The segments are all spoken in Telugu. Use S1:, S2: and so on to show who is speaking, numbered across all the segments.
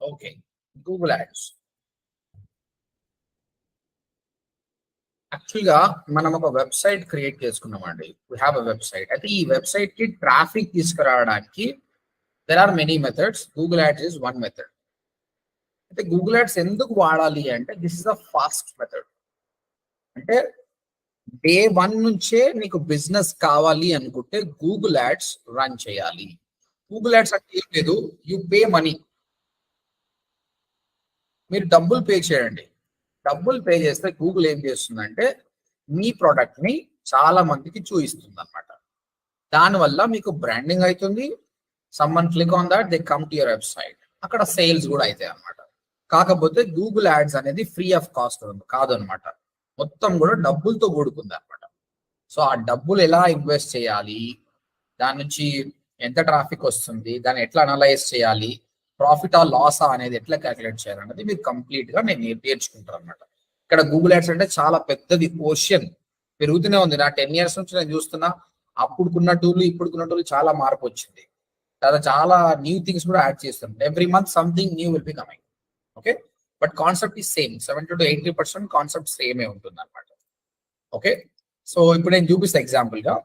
S1: Okay, Google ads. యాక్చువల్గా మనం ఒక వెబ్సైట్ క్రియేట్ చేసుకున్నామండి. We have a website. అయితే ఈ వెబ్సైట్ కి ట్రాఫిక్ తీసుకురావడానికి there are many methods. Google ads is one method. అయితే గూగుల్ యాడ్స్ ఎందుకు వాడాలి అంటే this is a fast method. అంటే డే 1 నుంచే నీకు బిజినెస్ కావాలి అనుకుంటే గూగుల్ యాడ్స్ రన్ చేయాలి. గూగుల్ యాడ్స్ అంటే ఏం లేదు, యూ పే మనీ. మీరు డబ్బులు పే చేయండి. డబ్బులు పే చేస్తే గూగుల్ ఏం చేస్తుందంటే మీ ప్రోడక్ట్ ని చాలా మందికి చూపిస్తుంది అనమాట. దానివల్ల మీకు బ్రాండింగ్ అవుతుంది. Someone click on that, they come to your website. అక్కడ సేల్స్ కూడా అవుతాయి అనమాట. కాకపోతే గూగుల్ యాడ్స్ అనేది ఫ్రీ ఆఫ్ కాస్ట్ కాదు అనమాట. మొత్తం కూడా డబ్బులతో కూడుకుంది అనమాట. సో ఆ డబ్బులు ఎలా ఇన్వెస్ట్ చేయాలి, దాని నుంచి ఎంత ట్రాఫిక్ వస్తుంది, దాన్ని ఎట్లా అనలైజ్ చేయాలి, ప్రాఫిట్ ఆ లాసా అనేది ఎట్లా క్యాలిక్యులేట్ చేయాలనేది మీరు కంప్లీట్ గా నేను నేర్చుకుంటాను అనమాట. ఇక్కడ గూగుల్ యాడ్స్ అంటే చాలా పెద్దది ఓషన్, పెరుగుతూనే ఉంది. నా 10 years నుంచి నేను చూస్తున్నా. అప్పుడుకున్న టూల్ ఇప్పుడుకున్న టూల్ చాలా మార్పు వచ్చింది. చాలా న్యూ థింగ్స్ కూడా యాడ్ చేస్తాం. Every month something new will be coming. Okay, but concept ఈ సేమ్. 70 to 80% కాన్సెప్ట్ సేమే ఉంటుంది అనమాట. ఓకే, సో ఇప్పుడు నేను చూపిస్తా ఎగ్జాంపుల్ గా.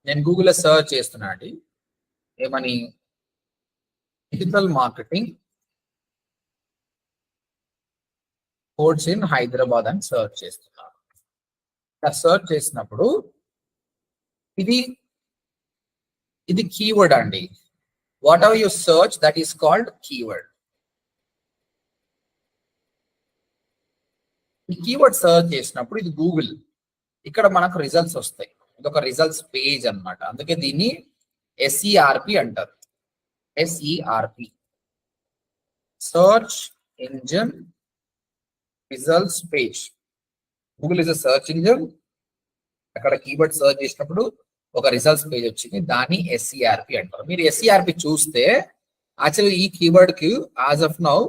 S1: నేను గూగుల్లో సర్చ్ చేస్తున్నా అండి, ఏమని, digital marketing course in Hyderabad అని సర్చ్ చేస్తున్నా. సర్చ్ చేసినప్పుడు ఇది కీవర్డ్ అండి. What ever you search that is called keyword. ఈ కీవర్డ్ సర్చ్ చేసినప్పుడు ఇది గూగుల్, ఇక్కడ మనకు రిజల్ట్స్ వస్తాయి. ఇది ఒక రిజల్ట్స్ పేజ్ అన్నమాట. అందుకే దీన్ని ఎస్ఈఆర్పి అంటారు. SERP, search engine results page. Google is a search engine. అక్కడ కీవర్డ్ సర్చ్ చేసినప్పుడు ఒక రిజల్ట్స్ పేజ్ వచ్చింది, దాన్ని ఎస్ఈఆర్పి అంటారు. మీరు ఎస్ఈఆర్పి చూస్తే యాక్చువల్లీ ఈ కీవర్డ్ కి యాజ్ ఆఫ్ నౌ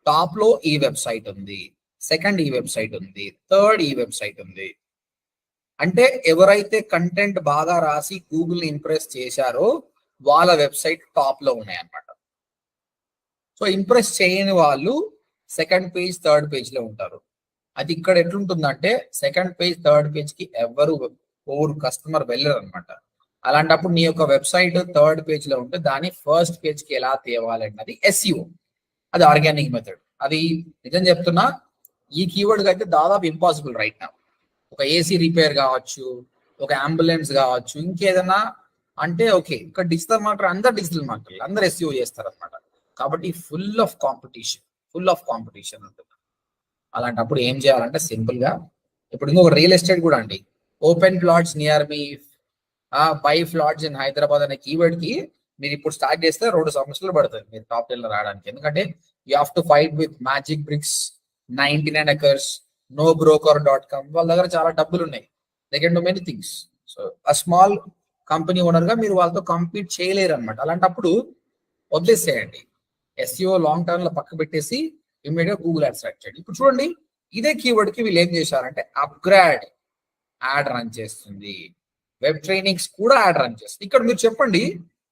S1: టాప్ లో ఈ వెబ్సైట్ ఉంది, సెకండ్ ఈ వెబ్సైట్ ఉంది, థర్డ్ ఈ వెబ్సైట్ ఉంది. అంటే ఎవరైతే కంటెంట్ బాగా రాసి గూగుల్ ని ఇంప్రెస్ చేశారో వాళ్ళ వెబ్సైట్ టాప్ లో ఉన్నాయి అన్నమాట. సో ఇంప్రెస్ చేయని వాళ్ళు సెకండ్ పేజ్, థర్డ్ పేజ్ లో ఉంటారు. అది ఇక్కడ ఎట్లుంటుందంటే సెకండ్ పేజ్, థర్డ్ పేజ్ కి ఎవరు కస్టమర్ వెళ్ళరు అనమాట. అలాంటప్పుడు నీ యొక్క వెబ్సైట్ థర్డ్ పేజ్ లో ఉంటే దాన్ని ఫస్ట్ పేజ్ కి ఎలా తేవాలి అన్నది ఎస్ఈఓ. అది ఆర్గానిక్ మెథడ్. అది నిజం చెప్తున్నా, ఈ కీవర్డ్ అయితే దాదాపు ఇంపాసిబుల్ రైట్ నా. ఒక ఏసీ రిపేర్ కావచ్చు, ఒక అంబులెన్స్ కావచ్చు, ఇంకేదన్నా అంటే ఓకే. ఇక్కడ డిజిటల్ మార్కెటర్, అందరు డిజిటల్ మార్కెటర్లు అందరు ఎస్ఈఓ చేస్తారు అనమాట. కాబట్టి ఫుల్ ఆఫ్ కాంపిటీషన్ ఉంటుంది. అలాంటప్పుడు ఏం చేయాలంటే సింపుల్ గా, ఇప్పుడు ఇంకొక రియల్ ఎస్టేట్ కూడా అండి, open plots near me, by flats in Hyderabad అనే కీవర్డ్ కి మీరు ఇప్పుడు స్టార్ట్ చేస్తే 2 సంవత్సరాలు పడుతుంది మీరు టాప్ 10 లో రావడానికి. ఎందుకంటే you have to fight with magic bricks, 99 acres, nobroker.com. వాళ్ళ దగ్గర చాలా డబ్బులు ఉన్నాయి. They can do many things. So ఆ స్మాల్ కంపెనీ ఓనర్ గా మీరు వాళ్ళతో కంపీట్ చేయలేరు అనమాట. అలాంటప్పుడు వదిలేసేయండి. ఎస్ఈఓ లాంగ్ టర్మ్ లో పక్క పెట్టేసి ఇమ్మీడియట్ గూగుల్ యాడ్స్ స్టార్ట్ చేయండి. ఇప్పుడు చూడండి, ఇదే కీవర్డ్ కి వీళ్ళు ఏం చేశారంటే అప్గ్రేడ్ యాడ్ రన్ చేస్తుంది, వెబ్ ట్రైనింగ్స్ కూడా యాడ్ రన్ చేస్తుంది. ఇక్కడ మీరు చెప్పండి,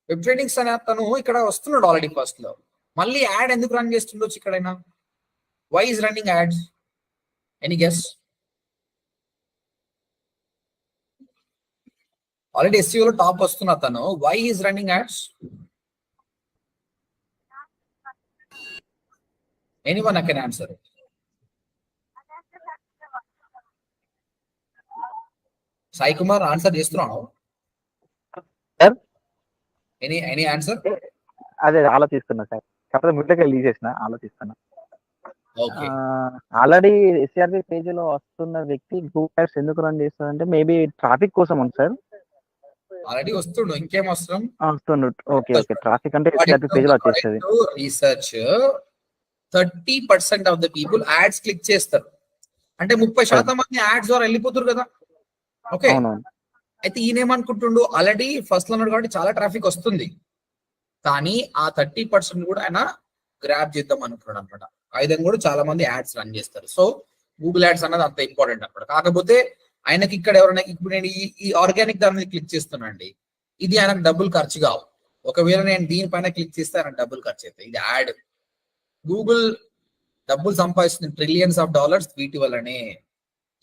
S1: వెబ్ ట్రైనింగ్స్ అనే అతను ఇక్కడ వస్తున్నాడు ఆల్రెడీ ఫస్ట్ లో, మళ్ళీ యాడ్ ఎందుకు రన్ చేస్తుండొచ్చు ఇక్కడైనా? Why is running ads? Any guess? Already SEO లో టాప్ వస్తున్న అతను why is running ads? Anyone can answer. Sai Kumar answer చేస్తున్నాను. Any answer?
S2: అదే ఆలోచిస్తున్నా సార్, కాకపోతే ముట్లకి రిలీజ్ చేసిన ఆలోచిస్తున్నా. ఆల్రెడీ ఎస్ఆర్పి పేజ్ లో వస్తున్న వ్యక్తి గూగుల్ యాడ్స్ ఎందుకు రన్ చేస్తారంటే మేబీ ట్రాఫిక్ కోసం ఉంది సార్.
S1: ఆల్రెడీ వస్తుండు, ఇంకేం అవసరం?
S2: వస్తుండు. ఓకే ఓకే, ట్రాఫిక్ అంటే ఎస్ఆర్పి పేజ్ లో వచ్చేస్తుంది.
S1: Research 30% of the people ads click చేస్తారు. అంటే 30% మంది యాడ్స్ ద్వారా వెళ్ళిపోతారు కదా. ఓకే, అయితే ఈయన ఏమనుకుంటుండు, ఆల్రెడీ ఫస్ట్ లో ఉన్నాడు కాబట్టి చాలా ట్రాఫిక్ వస్తుంది, కానీ ఆ 30% కూడా ఆయన గ్రాప్ చేద్దాం అనుకున్నాడు అనమాట. ఆయన కూడా చాలా మంది యాడ్స్ రన్ చేస్తారు. సో గూగుల్ యాడ్స్ అన్నది అంత ఇంపార్టెంట్ అనమాట. కాకపోతే ఆయనకి ఇక్కడ ఎవరైనా, ఇప్పుడు నేను ఈ ఆర్గానిక్ దాని మీద క్లిక్ చేస్తున్నానండి, ఇది ఆయనకు డబ్బులు ఖర్చు కావు. ఒకవేళ నేను దీనిపైన క్లిక్ చేస్తే ఆయన డబ్బులు ఖర్చు అవుతాయి. ఇది యాడ్. గూగుల్ డబ్బులు సంపాదిస్తుంది ట్రిలియన్స్ ఆఫ్ డాలర్స్ వీటి వల్లనే.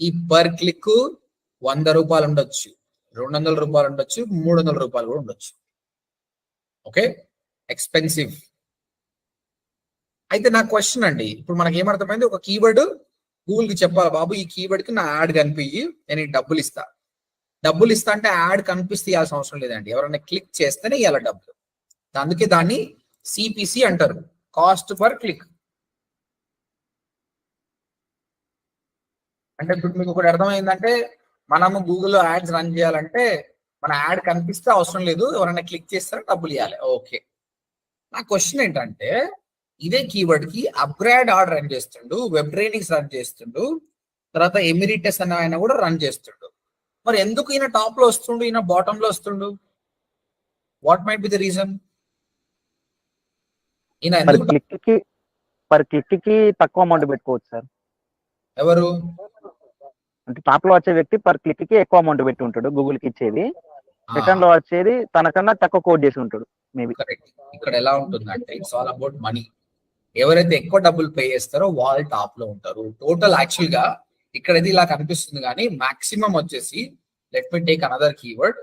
S1: ఈ పర్ క్లిక్ 100 రూపాయలు ఉండొచ్చు, 200 రూపాయలు ఉండొచ్చు, 300 రూపాయలు కూడా ఉండొచ్చు. Okay, expensive. అయితే నా క్వశ్చన్ అండి, ఇప్పుడు మనకి ఏమర్థమైంది, ఒక కీవర్డ్ గూగుల్కి చెప్పాలి, బాబు ఈ కీవర్డ్కి నా యాడ్ కనిపించి నేను ఈ డబ్బులు ఇస్తా. డబ్బులు ఇస్తా అంటే యాడ్ కనిపిస్తే ఇవ్వాల్సిన అవసరం లేదండి, ఎవరైనా క్లిక్ చేస్తేనే ఇవ్వాలి డబ్బులు. అందుకే దాన్ని సిపిసి అంటారు, కాస్ట్ పర్ క్లిక్. అంటే ఇప్పుడు మీకు ఒకటి అర్థమైందంటే, మనము గూగుల్లో యాడ్స్ రన్ చేయాలంటే మన యాడ్ కనిపిస్తే అవసరం లేదు, ఎవరైనా క్లిక్ చేస్తారో డబ్బులు ఇవ్వాలి. ఓకే, నా క్వశ్చన్ ఏంటంటే, ఇదే కీవర్డ్ కి అప్గ్రేడ్ ఆర్డర్ రన్ చేస్తుండు, వెబ్ ట్రైనింగ్స్ రన్ చేస్తుండు, తర్వాత ఎమిరిటస్ అనే ఆయన కూడా రన్ చేస్తుండు. మరి ఎందుకు ఈయన టాప్ లో వస్తుండు, ఈయన బాటమ్ లో వస్తుండు? What might be the reason? ఈయన
S2: పర్ క్లిక్ కి తక్కువ అమౌంట్ పెట్టుకోవచ్చు సార్.
S1: ఎవరు
S2: అంటే టాప్ లో వచ్చే వ్యక్తి పర్ క్లిక్ కి ఎక్కువ అమౌంట్ పెట్టి ఉంటాడు గూగుల్ కి ఇచ్చేది, సెకండ్ లో వచ్చేది తనకన్నా తక్కువ కోడ్ చేసి ఉంటాడు మేబీ.
S1: కరెక్ట్. ఇక్కడ ఎలా ఉంటుందంటే ఇట్స్ ఆల్ అబౌట్ మనీ. ఎవరైతే ఎక్కువ డబ్బులు పే చేస్తారో వాళ్ళు టాప్ లో ఉంటారు. టోటల్ యాక్చువల్ గా ఇక్కడ ఇది ఇలా కనిపిస్తుంది, కానీ మాక్సిమం వచ్చేసి, let me take another keyword,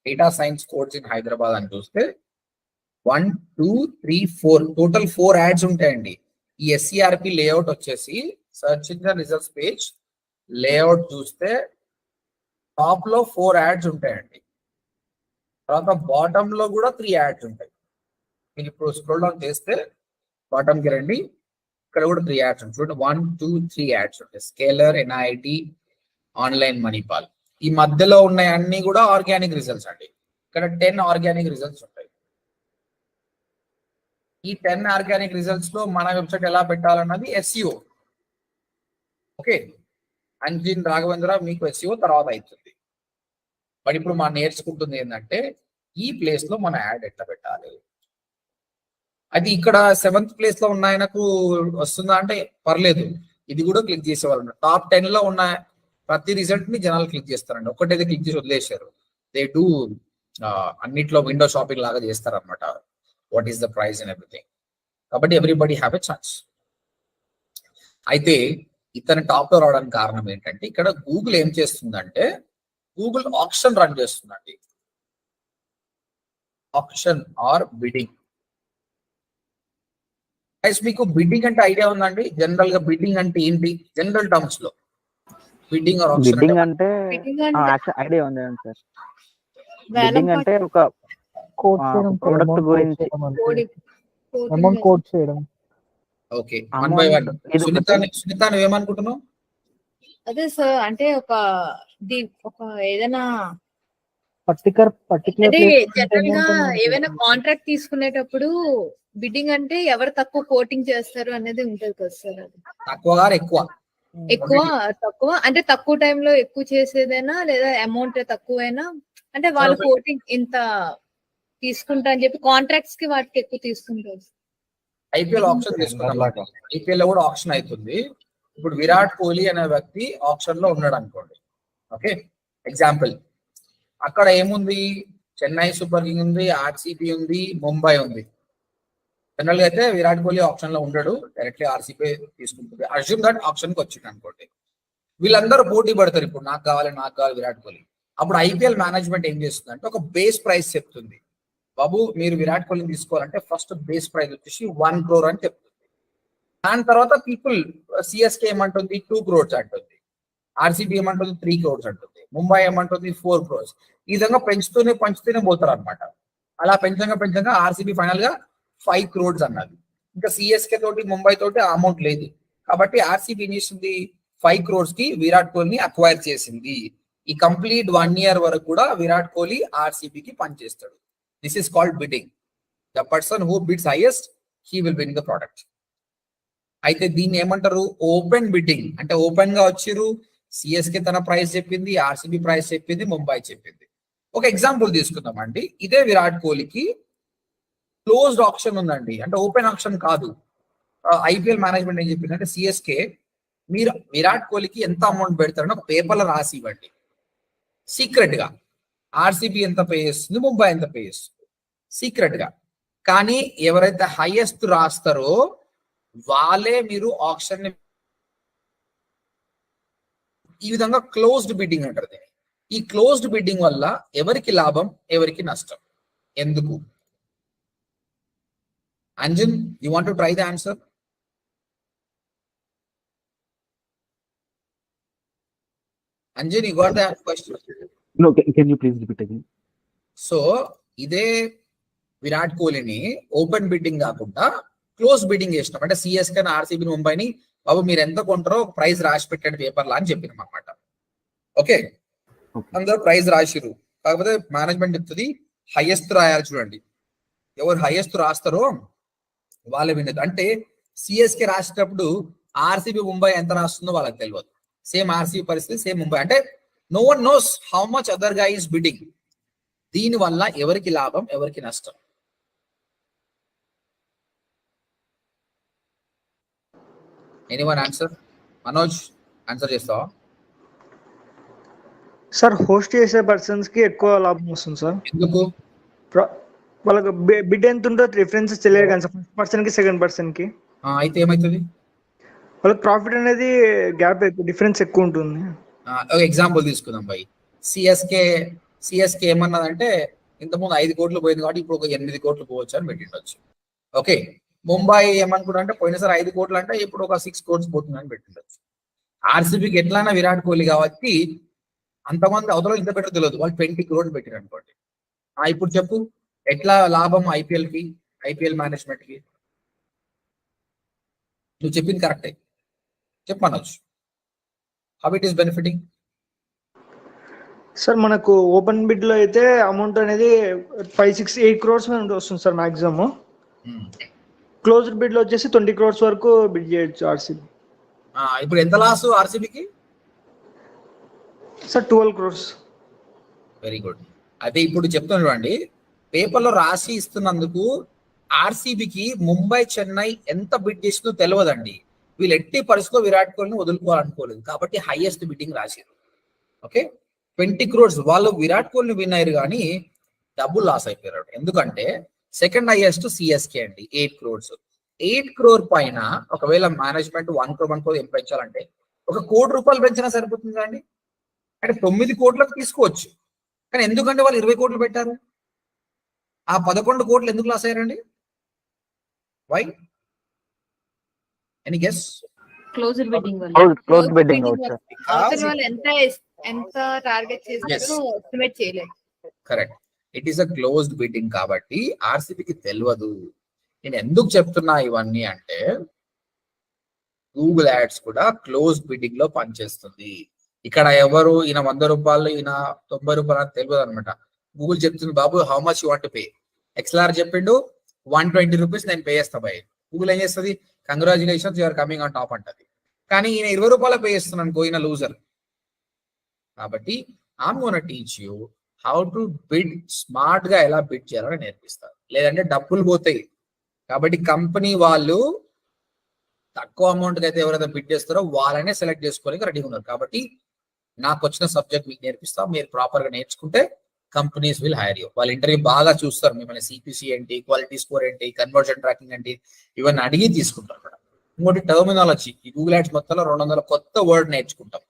S1: data science course in Hyderabad అని చూస్తే 1, 2, 3, 4 టోటల్ 4 యాడ్స్ ఉంటాయండి. ఈ ఎస్సిఆర్పి లేఅవుట్ వచ్చేసి search engine results page layout చూస్తే టాప్ లో 4 యాడ్స్ ఉంటాయండి. తర్వాత బాటమ్ లో కూడా 3 యాడ్స్ ఉంటాయి. మీరు ఇప్పుడు స్క్రోల్ డౌన్ చేస్తే బాటమ్ కి రండి, ఇక్కడ కూడా 3 యాడ్స్ ఉంటాయి. చూడండి, 1, 2, 3 యాడ్స్ ఉంటాయి. Scalar, NIT, online Manipal. ఈ మధ్యలో ఉన్నాయి అన్ని కూడా ఆర్గానిక్ రిజల్ట్స్ అండి. ఇక్కడ 10 ఆర్గానిక్ రిజల్ట్స్ ఉంటాయి. ఈ 10 ఆర్గానిక్ రిజల్ట్స్ లో మన వెబ్సైట్ ఎలా పెట్టాలన్నది ఎస్ఈఓ. ఓకే, అంజిన్ రాఘవేంద్ర మీకు ఎస్ఈఓ తర్వాత అవుతుంది. బట్ ఇప్పుడు మనం నేర్చుకుంటుంది ఏంటంటే, ఈ ప్లేస్ లో మన యాడ్ ఎట్లా పెట్టాలి. అది ఇక్కడ 7th ప్లేస్ లో ఉన్న ఆయనకు వస్తుందా అంటే పర్లేదు, ఇది కూడా క్లిక్ చేసేవాళ్ళు. టాప్ 10 లో ఉన్న ప్రతి రిజల్ట్ ని జనాలు క్లిక్ చేస్తారండి. ఒక్కటైతే క్లిక్ చేసి వదిలేశారు. దే డూ అన్నిట్లో విండో షాపింగ్ లాగా చేస్తారు అనమాట, what is the price and everything. కాబట్టి ఎవ్రీబడి హ్యావ్ ఎ ఛాన్స్. అయితే ఇతను టాప్ లో రావడానికి కారణం ఏంటంటే, ఇక్కడ గూగుల్ ఏం చేస్తుందంటే, గూగుల్ ఆప్షన్ రన్ చేస్తుందండి. Auction or bidding. మీకు బిడ్డింగ్ అంటే ఐడియా ఉందండి? జనరల్ గా బిడ్డింగ్ అంటే ఏంటి జనరల్ టర్మ్స్ లో? బిడ్డింగ్ ఆర్ ఆప్షన్
S2: అంటే ఐడియా ఉంది సార్. బిడ్డింగ్ అంటే ఒక ప్రొడక్ట్ గురించి
S3: అమౌంట్ కోట్ చేయడం.
S1: Okay, 1 by 1. సునీత నువ్వేమనుకుంటున్నావు?
S4: అదే సార్, అంటే ఒక ఏదైనా
S3: పర్టికులర్
S4: అంటే జనరల్ గా ఏవైనా కాంట్రాక్ట్ తీసుకునేటప్పుడు బిడ్డింగ్ అంటే ఎవరు తక్కువ కోటింగ్ చేస్తారు అనేది ఉంటది కదా సార్. అది ఎక్కువ తక్కువ అంటే తక్కువ టైంలో ఎక్కువ చేసేదైనా, లేదా అమౌంట్ తక్కువైనా, అంటే వాళ్ళు కోటింగ్ ఇంత తీసుకుంటా అని చెప్పి కాంట్రాక్ట్స్ కి వాటికి ఎక్కువ తీసుకుంటారు.
S1: ఐపీఎల్ ఆప్షన్ తీసుకున్నాం, ఐపీఎల్ లో కూడా ఆప్షన్ అవుతుంది. ఇప్పుడు విరాట్ కోహ్లీ అనే వ్యక్తి ఆప్షన్ లో ఉన్నాడు అనుకోండి. ఓకే, ఎగ్జాంపుల్, అక్కడ ఏముంది, చెన్నై సూపర్ కింగ్ ఉంది, ఆర్సీబీ ఉంది, ముంబై ఉంది. జనరల్ గా అయితే విరాట్ కోహ్లీ ఆప్షన్ లో ఉండడు, డైరెక్ట్లీ ఆర్సీబీ తీసుకుంటుంది. అజ్యూమ్ దట్ ఆప్షన్ కి వచ్చింది అనుకోండి. వీళ్ళందరూ పోటీ పడతారు, ఇప్పుడు నాకు కావాలి విరాట్ కోహ్లీ. అప్పుడు ఐపీఎల్ మేనేజ్మెంట్ ఏం చేస్తుంది అంటే, ఒక బేస్ ప్రైస్ చెప్తుంది, బాబు మీరు విరాట్ కోహ్లీని తీసుకోవాలంటే ఫస్ట్ బేస్ ప్రైస్ వచ్చేసి 1 crore అని చెప్తుంది. దాని తర్వాత పీపుల్, సిఎస్కే ఏమంటుంది 2 crores అంటుంది, ఆర్సీబీ ఏమంటుంది 3 crores అంటుంది, ముంబై ఏమంటుంది 4 crores. ఈ విధంగా పెంచుతూనే పోతారు అనమాట. అలా పెంచంగా ఆర్సీబీ ఫైనల్ గా 5 crores అన్నది. ఇంకా సిఎస్కే తోటి ముంబై తోటి అమౌంట్ లేదు, కాబట్టి ఆర్సీబీ ఏం చేసింది, 5 crores కి విరాట్ కోహ్లీని అక్వైర్ చేసింది. ఈ కంప్లీట్ 1 year వరకు కూడా విరాట్ కోహ్లీ ఆర్సీబీకి పనిచేస్తాడు. This is called bidding. The person who bids highest, he will win the product. అయితే దీన్ని ఏమంటారు, ఓపెన్ బిడ్డింగ్. అంటే ఓపెన్ గా వచ్చిర్రు, సిఎస్కే తన ప్రైస్ చెప్పింది, ఆర్సీబీ ప్రైస్ చెప్పింది, ముంబై చెప్పింది. ఒక ఎగ్జాంపుల్ తీసుకుందాం అండి. ఇదే విరాట్ కోహ్లీకి క్లోజ్డ్ ఆప్షన్ ఉందండి, అంటే ఓపెన్ ఆప్షన్ కాదు. ఐపీఎల్ మేనేజ్మెంట్ ఏం చెప్పింది అంటే, సిఎస్కే మీరు విరాట్ కోహ్లీకి ఎంత అమౌంట్ పెడతారని ఒక పేపర్లో రాసి ఇవ్వండి సీక్రెట్ గా. ఆర్సీబీ ఎంత పే చేస్తుంది, ముంబై ఎంత పే చేస్తుంది సీక్రెట్ గా. కానీ ఎవరైతే హైయెస్ట్ రాస్తారో వాళ్ళే మీరు ఆప్షన్ ని ఈ విధంగా క్లోజ్డ్ బిడ్డింగ్ అంటారు దీన్ని. ఈ క్లోజ్డ్ బిడ్డింగ్ వల్ల ఎవరికి లాభం ఎవరికి నష్టం ఎందుకు? Anjan, you want to try the answer? Anjan, you got the question?
S2: No, can you please repeat again?
S1: So ఇదే విరాట్ కోహ్లీని ఓపెన్ బిడ్డింగ్ కాకుండా క్లోజ్ బిడ్డింగ్ చేసినాం. అంటే సిఎస్కే ఆర్సీబీ ముంబైని బాబు మీరు ఎంత కొంటారో ప్రైజ్ రాసి పెట్టండి పేపర్లా అని చెప్పినాం అనమాట. ఓకే, అందరూ ప్రైజ్ రాసిరు. కాకపోతే మేనేజ్మెంట్ చెప్తుంది హైయెస్ట్ రాయాలి. చూడండి, ఎవరు హైయెస్ట్ రాస్తారో వాళ్ళే వినదు. అంటే సిఎస్కే రాసేటప్పుడు ఆర్సీబీ ముంబై ఎంత రాస్తుందో వాళ్ళకి తెలియదు. సేమ్ ఆర్సీబీ పరిస్థితి, సేమ్ ముంబై. అంటే no one knows how much other guy is bidding. దీని వల్ల ఎవరికి లాభం ఎవరికి నష్టం? Anyone answer? మనోజ్, ఆన్సర్ చేస్తావా?
S3: సార్ హోస్ట్ చేసే పర్సన్స్ కి ఎక్కువ లాభం వస్తుంది సార్.
S1: ఎందుకు?
S3: వాళ్ళకి బిడ్ ఎంత ఉందో రిఫరెన్సెస్ తెలియదు కానీ సార్, ఫస్ట్ పర్సన్ కి సెకండ్ పర్సన్ కి.
S1: అయితే ఏమవుతుంది?
S3: వాళ్ళకి ప్రాఫిట్ అనేది గ్యాప్ డిఫరెన్స్ ఎక్కువ ఉంటుంది.
S1: ఒక ఎగ్జాంపుల్ తీసుకుందాం భయ్. సిఎస్కే ఏమన్నదంటే ఇంతకుముందు 5 కోట్లు పోయింది కాబట్టి ఇప్పుడు ఒక 8 కోట్లు పోవచ్చు అని పెట్టిండొచ్చు. ఓకే, ముంబై ఏమనుకుంటా అంటే పోయినసారి 5 కోట్లు అంటే ఇప్పుడు ఒక 6 కోట్స్ పోతుంది అని పెట్టిండొచ్చు. ఆర్సీబీకి ఎట్లైనా విరాట్ కోహ్లీ కాబట్టి అంతమంది అవతల ఇంత పెట్టో తెలియదు, వాళ్ళు 20 crores పెట్టారు అనుకోండి. ఇప్పుడు చెప్పు ఎట్లా లాభం ఐపీఎల్ మేనేజ్మెంట్ కి? నువ్వు చెప్పింది కరెక్టే, చెప్పనొచ్చు. How it is benefiting?
S3: Sir మనకు ఓపెన్ బిడ్ లో అయితే అమౌంట్ అనేది 5, 6, 8 crores వస్తుంది సార్ మాక్సిమం. క్లోజ్డ్ బిడ్ లో వచ్చేసి 20 crores వరకు బిడ్ చేయొచ్చు ఆర్సీబీ.
S1: ఇప్పుడు ఎంత లాస్ ఆర్సీబీకి?
S3: Sir 12 crores.
S1: Very good. అయితే ఇప్పుడు చెప్తాను చూడండి, పేపర్లో రాసి ఇస్తున్నందుకు ఆర్సీబీకి ముంబై చెన్నై ఎంత బిడ్ చేసిందో తెలియదండి. వీళ్ళు ఎట్టి పరిస్థితిలో విరాట్ కోహ్లీని వదులుకోవాలనుకోలేదు కాబట్టి హైయెస్ట్ బిడ్డింగ్ రాశారు. Okay, 20 crores. వాళ్ళు విరాట్ కోహ్లీని విన్ అయ్యారు కానీ డబ్బులు లాస్ అయిపోయారు. ఎందుకంటే సెకండ్ హైయెస్ట్ సిఎస్కే అండి, 8 crores. 8 crore పైన ఒకవేళ మేనేజ్మెంట్ 1 crore ఏం పెంచాలంటే 1 కోటి రూపాయలు పెంచినా సరిపోతుంది అండి. అంటే 9 కోట్లకు తీసుకోవచ్చు. కానీ ఎందుకంటే వాళ్ళు 20 కోట్లు పెట్టారు, ఆ 11 కోట్లు ఎందుకు లాస్ అయ్యారండి? Why? Any guess?
S4: Closed bidding వల్ల.
S2: Closed bidding అవుతుంది.
S4: అవతల వాళ్ళు ఎంత టార్గెట్ చేస్తారో ఎస్టిమేట్ చేయలేదు.
S1: Correct, it is a closed bidding కాబట్టి ఆర్సీబీకి తెలియదు. నేను ఎందుకు చెప్తున్నా ఇవన్నీ అంటే గూగుల్ యాడ్స్ కూడా క్లోజ్డ్ బిడ్డింగ్ లో పనిచేస్తుంది. ఇక్కడ ఎవరు ఈయన 100 రూపాయలు ఈయన 90 రూపాయలు అని తెలియదు అనమాట. గూగుల్ చెప్తుంది బాబు how much you want to pay. XLR చెప్పిండు 120 రూపీస్ నేను పే చేస్తా బాయ్. గూగుల్ ఏం చేస్తుంది? Congratulations, you're coming on top అంటది. కానీ ఈయన 20 రూపాయలు పే చేస్తున్నాను అనుకో, ఈయన లూజర్. కాబట్టి I'm gonna teach you how to bid smart గా ఎలా బిడ్ చేయాలని నేర్పిస్తారు, లేదంటే డబ్బులు పోతాయి. కాబట్టి కంపెనీ వాళ్ళు తక్కువ అమౌంట్ అయితే ఎవరైతే బిడ్ చేస్తారో వాళ్ళనే సెలెక్ట్ చేసుకోవడానికి రెడీ ఉన్నారు. కాబట్టి నాకు వచ్చిన సబ్జెక్ట్ మీకు నేర్పిస్తా, మీరు ప్రాపర్ గా నేర్చుకుంటే కంపెనీస్ విల్ హైర్ యూ. వాళ్ళ ఇంటర్వ్యూ బాగా చూస్తారు, మిమ్మల్ని సిపిసి ఏంటి, క్వాలిటీ స్కోర్ ఏంటి, కన్వర్షన్ ట్రాకింగ్ ఏంటి, ఇవన్నీ అడిగి తీసుకుంటారు. ఇంకోటి టర్మినాలజీ, ఈ గూగుల్ యాడ్స్ మొత్తంలో 200 కొత్త వర్డ్ నేర్చుకుంటాం.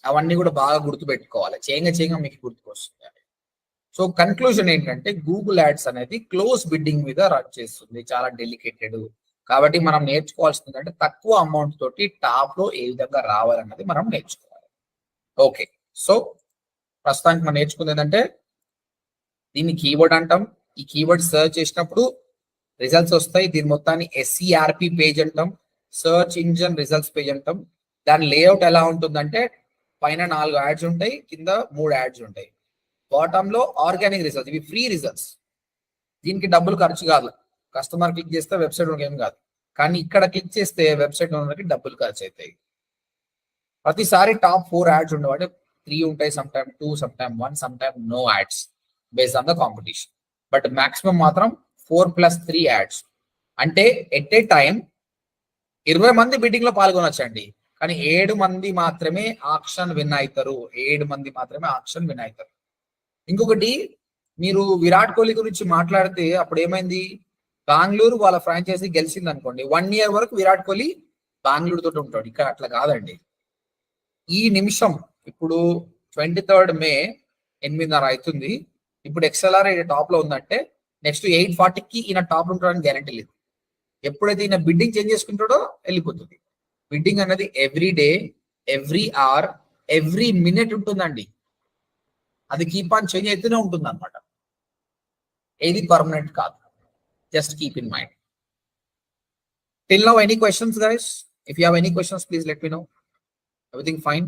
S1: అవన్నీ కూడా బాగా గుర్తు పెట్టుకోవాలి, చేయంగా మీకు గుర్తుకొస్తుంది. సో కన్క్లూజన్ ఏంటంటే గూగుల్ యాడ్స్ అనేది క్లోజ్ బిడ్డింగ్ మీద రన్ చేస్తుంది, చాలా డెలికేటెడ్. కాబట్టి మనం నేర్చుకోవాల్సింది అంటే తక్కువ అమౌంట్ తోటి టాప్ లో ఏ విధంగా రావాలన్నది మనం నేర్చుకోవాలి. ఓకే, సో ప్రస్తుతానికి మనం నేర్చుకుంది ఏంటంటే దీన్ని కీవర్డ్ అంటాం. ఈ కీవర్డ్ సర్చ్ చేసినప్పుడు రిజల్ట్స్ వస్తాయి. దీని మొత్తాన్ని SERP పేజ్ అంటాం, సర్చ్ ఇంజన్ రిజల్ట్స్ పేజ్ అంటాం. దాని లేఅవుట్ ఎలా ఉంటుందంటే పైన 4 యాడ్స్ ఉంటాయి, కింద 3 యాడ్స్ ఉంటాయి. బాటమ్ లో ఆర్గానిక్ రిజల్ట్స్, ఇవి ఫ్రీ రిజల్ట్స్, దీనికి డబ్బులు ఖర్చు కాదు. కస్టమర్ క్లిక్ చేస్తే వెబ్సైట్ ఏం కాదు, కానీ ఇక్కడ క్లిక్ చేస్తే వెబ్సైట్ ఓనర్కి డబ్బులు ఖర్చు అవుతాయి. ప్రతిసారి టాప్ 4 యాడ్స్ ఉండవు, అంటే 3 ఉంటాయి, some time 2, some time 1, some time no ads based on the competition. But maximum మాత్రం 4+3 యాడ్స్. అంటే ఎట్ ఏ టైం 20 మంది బిడ్డింగ్ లో పాల్గొనొచ్చండి, కానీ 7 మంది మాత్రమే ఆక్షన్ విన్ అవుతారు. 7 మంది మాత్రమే ఆక్షన్ విన్ అవుతారు. ఇంకొకటి, మీరు విరాట్ కోహ్లీ గురించి మాట్లాడితే అప్పుడు ఏమైంది, బెంగళూరు వాళ్ళ ఫ్రాంచైజీ గెలిచింది అనుకోండి, 1 year వరకు విరాట్ కోహ్లీ బెంగళూరు తోటి ఉంటాడు. ఇక్కడ అట్లా కాదండి. ఈ నిమిషం ఇప్పుడు 23rd May 8:30 అవుతుంది. ఇప్పుడు XLR టాప్ లో ఉందంటే నెక్స్ట్ 8:40కి ఈయన టాప్ ఉంటాడని గ్యారంటీ లేదు. ఎప్పుడైతే ఈయన బిడ్డింగ్ చేంజ్ చేసుకుంటాడో వెళ్ళిపోతుంది. బిడ్డింగ్ అనేది every day, every hour, every minute ఉంటుందండి. అది కీప్ ఆన్ చేంజ్ అయితేనే ఉంటుంది అనమాట. ఏది పర్మనెంట్ కాదు. Just keep in mind. Till now, any questions, guys? If you have any questions, please let me know. Everything fine?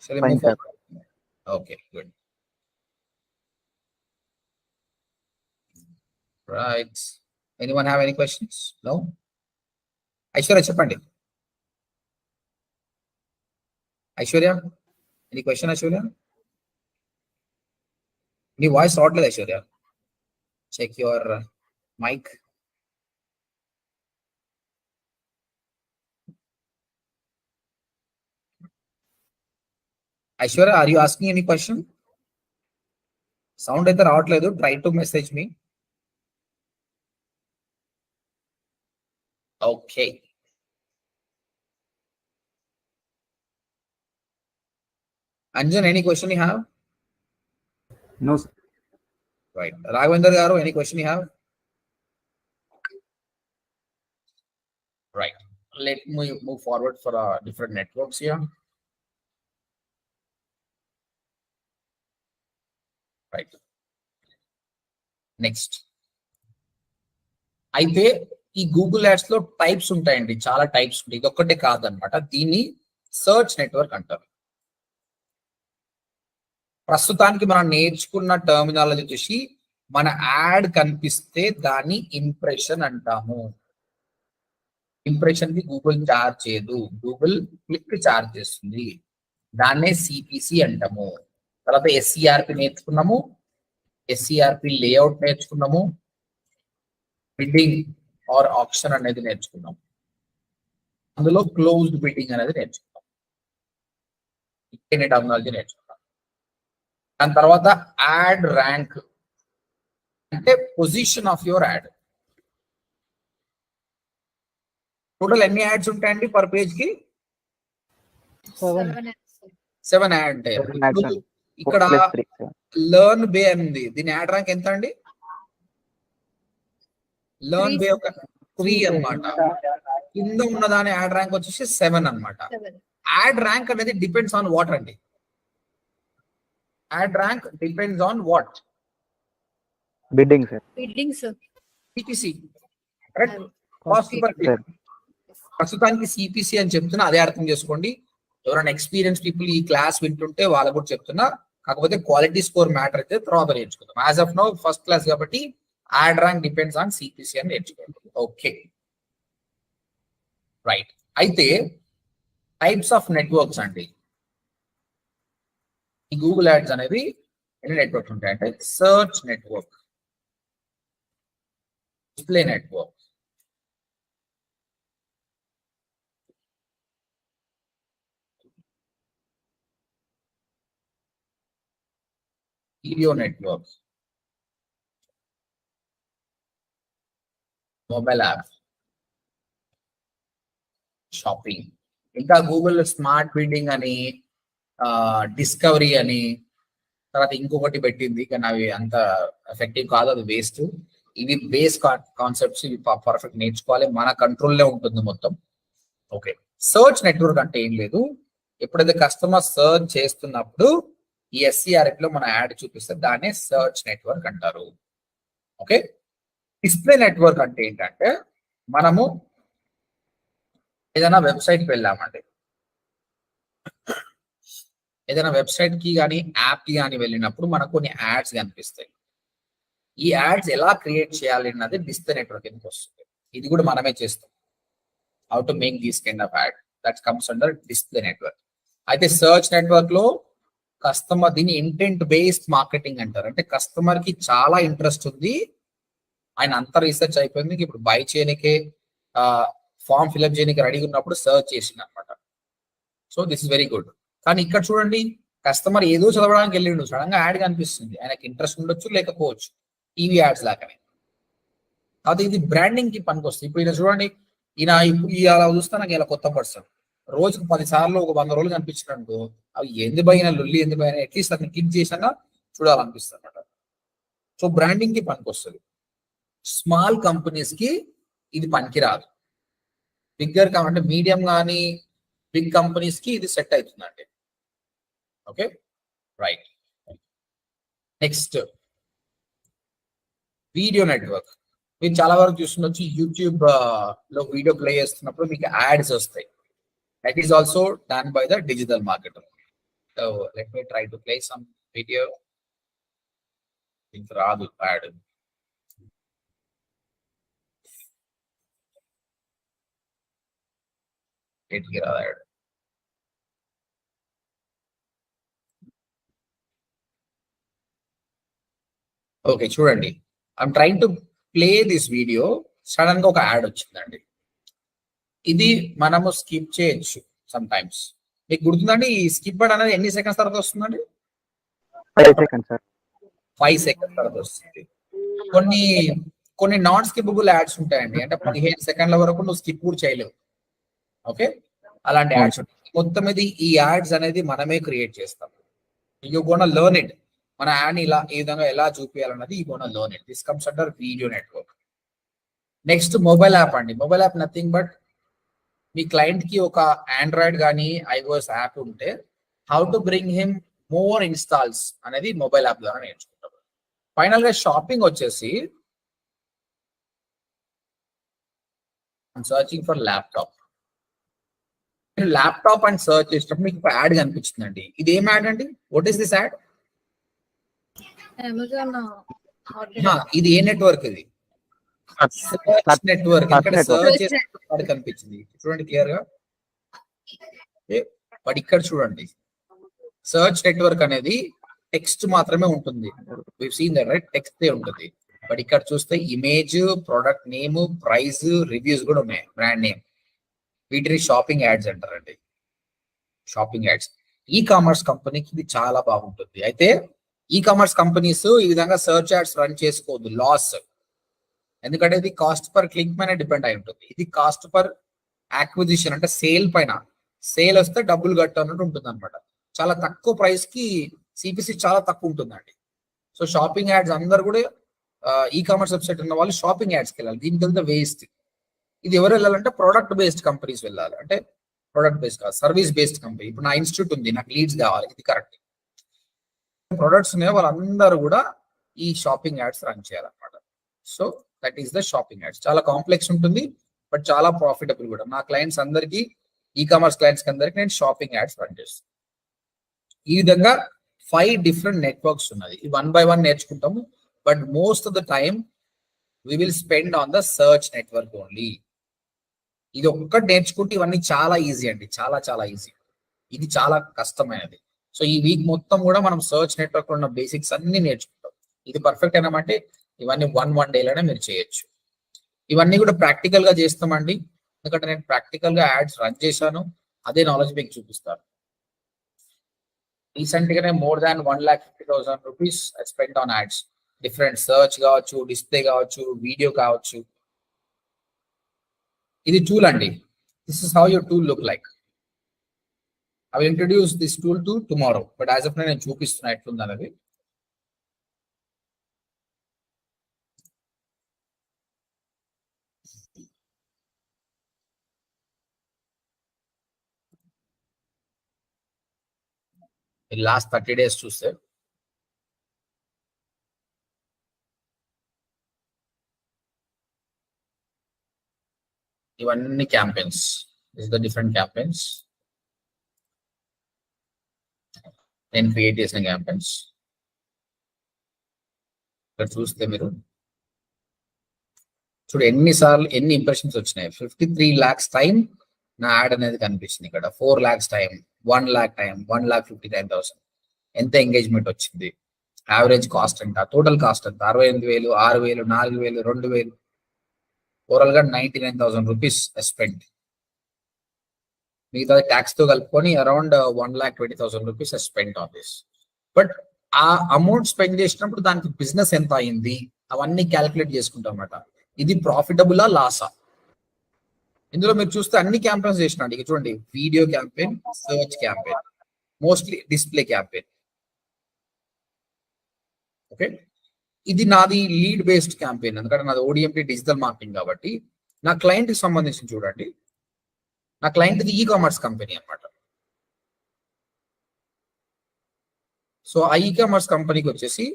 S1: Shall we
S2: Fine,
S1: move
S2: sir.
S1: forward? Okay, good. Right. Anyone have any questions? No? Aishwarya, చెప్పండి. Aishwarya, any question, Aishwarya? నీ వాయిస్ రావట్లేదు Aishwarya. Check your mic. Aishwarya, are you asking any question? Sound అయితే రావట్లేదు. Try to message me. Okay. Anjan, any question you have?
S2: No, sir.
S1: Right. Raghavendra garu, any question you have? Right. Let me move forward for different networks here. Right. Next. అయితే ఈ గూగుల్ యాడ్స్ లో టైప్స్ ఉంటాయండి, చాలా టైప్స్ ఉంటాయి. ఇది ఒక్కటే కాదనమాట. దీన్ని సర్చ్ నెట్వర్క్ అంటారు. ప్రస్తుతానికి మనం నేర్చుకున్న టర్మినాలజీ చూసి మన యాడ్ కనిపిస్తే దాన్ని ఇంప్రెషన్ అంటాము. ఇంప్రెషన్ కి గూగుల్ చార్జ్ చేయదు, గూగుల్ క్లిక్ చార్జ్ చేస్తుంది. దాన్నే సిపిసి అంటాము. తర్వాత SCRP నేర్చుకున్నాము, SCRP లేఅవుట్ నేర్చుకున్నాము, బిడ్డింగ్ ఆర్ ఆప్షన్ అనేది నేర్చుకున్నాము. అందులో క్లోజ్డ్ బిడ్డింగ్ అనేది నేర్చుకున్నాం. టర్మినాలజీ నేర్చుకున్నాం. దాని తర్వాత యాడ్ ర్యాంక్ అంటే position of your add. Total ఎన్ని యాడ్స్ ఉంటాయండి పర్ పేజ్ కి? 7 యాడ్. ఇక్కడ లెర్న్ బే ఉంది, దీని యాడ్ ర్యాంక్ ఎంత అండి? లెర్న్ బే ఒక 3 అన్నమాట. కింద ఉన్న దాని యాడ్ ర్యాంక్ వచ్చేసి 7 అన్నమాట. యాడ్ ర్యాంక్ అనేది డిపెండ్స్ ఆన్ వాట్ అండి? Ad rank depends on what?
S2: Bidding, sir.
S4: Bidding sir.
S1: CPC. Correct? Cost per click. ప్రస్తుతానికి CPC అని చెప్తున్నా, అదే అర్థం చేసుకోండి. ఎవరైనా ఎక్స్పీరియన్స్ పీపుల్ ఈ క్లాస్ వింటుంటే వాళ్ళకు కూడా చెప్తున్నా. కాకపోతే క్వాలిటీ స్కోర్ మ్యాటర్ అయితే తర్వాత నేర్చుకుందాం. As of now first class కాబట్టి ad rank depends on CPC అని నేర్చుకోండి. Okay, right. అయితే టైప్స్ ఆఫ్ నెట్వర్క్స్ అండి. ఈ గూగుల్ యాడ్స్ అనేది ఎన్ని నెట్వర్క్స్ ఉంటాయంటే search network, display network, video network, mobile app, shopping, ఇంకా గూగుల్ స్మార్ట్ బిల్డింగ్ అని, డిస్కవరీ అని, తర్వాత ఇంకొకటి పెట్టింది కానీ అవి అంత ఎఫెక్టివ్ కాదు, అది వేస్ట్. ఇవి బేస్ కాన్సెప్ట్స్, ఇవి పర్ఫెక్ట్ నేర్చుకోవాలి, మన కంట్రోల్లో ఉంటుంది మొత్తం. ఓకే, సర్చ్ నెట్వర్క్ అంటే ఏం లేదు, ఎప్పుడైతే కస్టమర్ సర్చ్ చేస్తున్నప్పుడు ఈ SCRP లో మన యాడ్ చూపిస్తే దాన్నే సర్చ్ నెట్వర్క్ అంటారు. ఓకే, డిస్ప్లే నెట్వర్క్ అంటే ఏంటంటే మనము ఏదైనా వెబ్సైట్కి వెళ్ళామండి, ఏదైనా వెబ్సైట్ కి కానీ యాప్ కి కానీ వెళ్ళినప్పుడు మనకు కొన్ని యాడ్స్ కనిపిస్తాయి. ఈ యాడ్స్ ఎలా క్రియేట్ చేయాలి అన్నది డిస్ప్లే నెట్వర్క్ కిందకి వస్తుంది. ఇది కూడా మనమే చేస్తాం. How to make these kind of add, that comes under display network. అయితే సర్చ్ నెట్వర్క్ లో కస్టమర్, దీన్ని ఇంటెంట్ బేస్డ్ మార్కెటింగ్ అంటారు. అంటే కస్టమర్ కి చాలా ఇంట్రెస్ట్ ఉంది, ఆయన అంత రీసెర్చ్ అయిపోయింది, ఇప్పుడు బై చేయనికే ఫామ్ ఫిల్అప్ చేయడానికి రెడీ ఉన్నప్పుడు సర్చ్ చేసింది అనమాట. So this is very good. కానీ ఇక్కడ చూడండి, కస్టమర్ ఏదో చదవడానికి వెళ్ళిండు, సడన్ గా యాడ్ కనిపిస్తుంది. ఆయనకి ఇంట్రెస్ట్ ఉండొచ్చు, లేకపోవచ్చు, టీవీ యాడ్స్ లాగానే. అది ఇది బ్రాండింగ్ కి పనికొస్తుంది. ఇప్పుడు ఈయన చూడండి, ఇలా చూస్తే నాకు ఇలా కొత్త పర్సన్ రోజుకు 10 సార్లు ఒక 100 రోజులు కనిపించినట్టు అవి ఎందు పోయినా లొల్లి ఎందుకు పోయినా అట్లీస్ట్ అతను క్లిక్ చేసినా చూడాలనిపిస్తుంది అనమాట. సో బ్రాండింగ్ కి పనికొస్తుంది. స్మాల్ కంపెనీస్ కి ఇది పనికిరాదు. బిగ్గర్ అంటే మీడియం కానీ బిగ్ కంపెనీస్ కి ఇది సెట్ అవుతుందండి. Okay right. Next video network. మీరు చాలా వరకు చూస్తుండొచ్చు యూట్యూబ్ లో వీడియో ప్లే చేస్తున్నప్పుడు మీకు యాడ్స్ వస్తాయి. That is also done by the digital marketer. So let me try to play some video. ఇంక రాదు యాడ్. ఎట్కి రాదు యాడ్. ఓకే చూడండి, I'm trying to play this video. Sudden గా ఒక యాడ్ వచ్చిందండి. ఇది మనము స్కిప్ చేయొచ్చు సమ్ టైమ్స్. మీకు గుర్తుందండి ఈ స్కిప్ బటన్ అనేది ఎన్ని సెకండ్స్ తర్వాత వస్తుందండి?
S2: 5 seconds సార్.
S1: 5 seconds తర్వాత వస్తుంది. కొన్ని నాన్ స్కిప్పబుల్ యాడ్స్ ఉంటాయండి. అంటే 15 సెకండ్ల వరకు నువ్వు స్కిప్ కూడా చేయలేవు. ఓకే అలాంటి యాడ్స్ ఉంటాయి. మొత్తం ఇది ఈ యాడ్స్ అనేది మనమే క్రియేట్ చేస్తాం. You gonna learn it. మన యాడ్ ఇలా ఈ విధంగా ఎలా చూపించాలన్నది you gonna learn it. This comes under video network. Next mobile app అండి. మొబైల్ యాప్ నథింగ్ బట్ మీ క్లయింట్ కి ఒక ఆండ్రాయిడ్ కానీ ఐఓఎస్ యాప్ ఉంటే how to bring him more installs అనేది మొబైల్ యాప్ ద్వారా నేర్చుకుంటాం. ఫైనల్ గా షాపింగ్ వచ్చేసి సర్చింగ్ ఫర్ ల్యాప్టాప్. మీరు ల్యాప్టాప్ అండ్ సర్చ్ చేసినప్పుడు మీకు యాడ్ కనిపించిందండి. ఇది ఏం యాడ్ అండి? What is this add?
S4: Amazon
S1: ఇది ఏ నెట్వర్క్? ఇది సర్చ్ నెట్వర్క్. ఇక్కడ సర్చ్ చేసినప్పుడు కనిపించింది చూడండి క్లియర్ గా. బట్ ఇక్కడ చూడండి సర్చ్ నెట్వర్క్ అనేది టెక్స్ట్ మాత్రమే ఉంటుంది. We seen that right, text ఉంటుంది. బట్ ఇక్కడ చూస్తే image, product name, price, reviews కూడా ఉన్నాయి, బ్రాండ్ నేమ్. వీటిని షాపింగ్ యాడ్స్ అంటారండి. Shopping ads. ఈ కామర్స్ కంపెనీకి ఇది చాలా బాగుంటుంది. అయితే ఈ కామర్స్ కంపెనీస్ ఈ విధంగా సర్చ్ యాడ్స్ రన్ చేసుకోవద్దు, లాస్. ఎందుకంటే ఇది కాస్ట్ పర్ క్లిక్ పైన డిపెండ్ అయి ఉంటుంది. ఇది కాస్ట్ పర్ యాక్విజిషన్ అంటే సేల్ పైన. సేల్ వస్తే డబ్బులు కట్టు అన్నట్టు ఉంటుంది అనమాట. చాలా తక్కువ ప్రైస్ కి సిపిసి చాలా తక్కువ ఉంటుందండి. సో షాపింగ్ యాడ్స్ అందరు కూడా ఈ కామర్స్ వెబ్సైట్ ఉన్న వాళ్ళు షాపింగ్ యాడ్స్కి వెళ్ళాలి. దీనికి వెళ్తే వేస్ట్. ఇది ఎవరు వెళ్ళాలంటే ప్రొడక్ట్ బేస్డ్ కంపెనీస్ వెళ్ళాలి. అంటే ప్రొడక్ట్ బేస్డ్ కాదు, సర్వీస్ బేస్డ్ కంపెనీ. ఇప్పుడు నా ఇన్స్టిట్యూట్ ఉంది, నాకు లీడ్స్ కావాలి, ఇది కరెక్ట్. ప్రొడక్ట్స్ ఉన్నాయో వాళ్ళందరూ కూడా ఈ షాపింగ్ యాడ్స్ రన్ చేయాలన్నమాట. So that is the shopping ads. చాలా కాంప్లెక్స్ ఉంటుంది బట్ చాలా ప్రాఫిటబుల్ కూడా. నా క్లయింట్స్ అందరికీ, ఈ కామర్స్ క్లయింట్స్ అందరికీ నేను షాపింగ్ యాడ్స్ రన్ చేస్తాను. ఈ విధంగా 5 డిఫరెంట్ నెట్వర్క్స్ ఉన్నది. 1 by 1 నేర్చుకుంటాము. But most of the time we will spend on the search network only. ఇది ఒక్కటి నేర్చుకుంటే ఇవన్నీ చాలా ఈజీ అండి, చాలా చాలా ఈజీ. ఇది చాలా కష్టమైనది. సో ఈ వీక్ మొత్తం కూడా మనం సర్చ్ నెట్వర్క్ ఉన్న బేసిక్స్ అన్ని నేర్చుకుంటాం. ఇది పర్ఫెక్ట్ అయినామంటే ఇవన్నీ 1 డేలోనే మీరు చేయొచ్చు. ఇవన్నీ కూడా ప్రాక్టికల్ గా చేస్తామండి. ఎందుకంటే నేను ప్రాక్టికల్ గా యాడ్స్ రన్ చేశాను, అదే నాలెడ్జ్ మీకు చూపిస్తాను. రీసెంట్ గానే more than 1,50,000 rupees spend on ads. Different search కావచ్చు, డిస్ప్లే కావచ్చు, వీడియో కావచ్చు. ఇది టూల్ అండి. This is how your tool look like. I will introduce this tool to tomorrow, but as of now నేను చూపిస్తున్నా ఎట్లుంది అనేది. లాస్ట్ 30 days చూస్తే ఇవన్నీ campaigns. This the different campaigns నేను క్రియేట్ చేసిన క్యాంపెయిన్స్. ఇక్కడ చూస్తే మీరు చూడు ఎన్నిసార్లు ఎన్ని ఇంప్రెషన్స్ వచ్చినాయి. 53 lakhs టైం నా యాడ్ అనేది కనిపిస్తుంది ఇక్కడ. 4 lakhs టైం, 1 lakh టైం, 1,59,000. ఎంత ఎంగేజ్మెంట్ వచ్చింది, యావరేజ్ కాస్ట్ ఎంత, టోటల్ కాస్ట్ ఎంత, 68,000, 6,000, 4,000, 2,000. ఓవరాల్ గా 99,000 రూపీస్ స్పెండ్. మిగతా ట్యాక్స్ తో కలుపుకొని around 1,20,000 rupees spend on this. But ఆ అమౌంట్ స్పెండ్ చేసినప్పుడు దానికి బిజినెస్ ఎంత అయింది అవన్నీ క్యాలిక్యులేట్ చేసుకుంటాం అన్నమాట. ఇది ప్రాఫిటబులా లాసా? ఇందులో మీరు చూస్తే అన్ని క్యాంపెయిన్స్ చేసినాడు. ఇక చూడండి, video campaign, search campaign, mostly display campaign. Okay, ఇది నాది లీడ్ బేస్డ్ క్యాంపెయిన్, ఎందుకంటే నాది ఓడిఎంపీ డిజిటల్ మార్కెటింగ్ కాబట్టి. నా క్లయింట్ కి సంబంధించి చూడండి, నా client the e commerce company అన్నమాట. సో ఆ ఈ కామర్స్ కంపెనీకి వచ్చేసి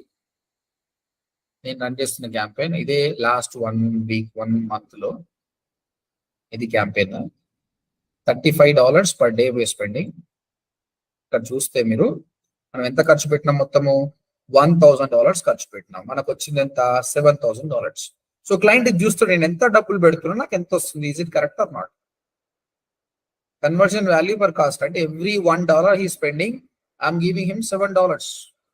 S1: నేను రన్ చేస్తున్న క్యాంపెయిన్ ఇదే. లాస్ట్ 1 వీక్ 1 మంత్ లో ఇది క్యాంపెయిన్. $35 పర్ డే వే స్పెండింగ్. ఇక్కడ చూస్తే మీరు మనం ఎంత ఖర్చు పెట్టినాం, మొత్తము $1,000 ఖర్చు పెట్టినాం. మనకు వచ్చింది ఎంత, $7,000. సో క్లయింట్ చూస్తే నేను ఎంత డబ్బులు పెడుతున్నా, నాకు ఎంత వస్తుంది, is it correct or not? Conversion value per cost అంటే every $1 he spending, I'm giving him $7.